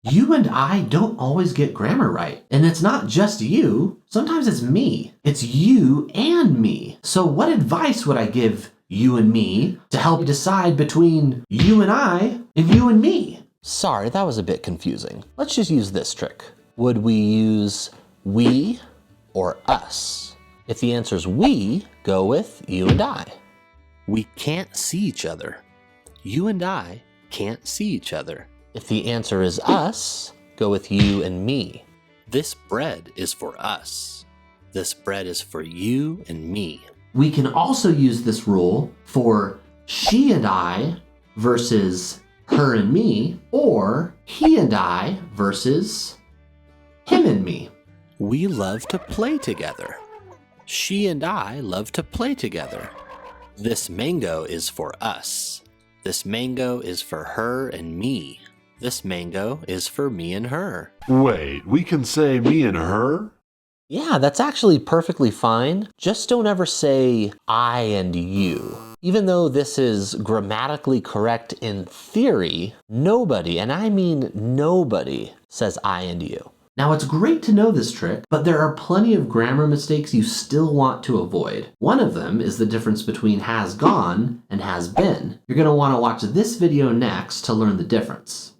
You and I don't always get grammar right. And it's not just you. Sometimes it's me. It's you and me. So what advice would I give you and me to help decide between you and I and you and me? Sorry, that was a bit confusing. Let's just use this trick. Would we use we or us? If the answer is we, go with you and I. We can't see each other. You and I can't see each other. If the answer is us, go with you and me. This bread is for us. This bread is for you and me. We can also use this rule for she and I versus her and me, or he and I versus him and me. We love to play together. She and I love to play together. This mango is for us. This mango is for her and me. This mango is for me and her. Wait, we can say me and her? Yeah, that's actually perfectly fine. Just don't ever say I and you. Even though this is grammatically correct in theory, nobody, and I mean nobody, says I and you. Now it's great to know this trick, but there are plenty of grammar mistakes you still want to avoid. One of them is the difference between has gone and has been. You're going to want to watch this video next to learn the difference.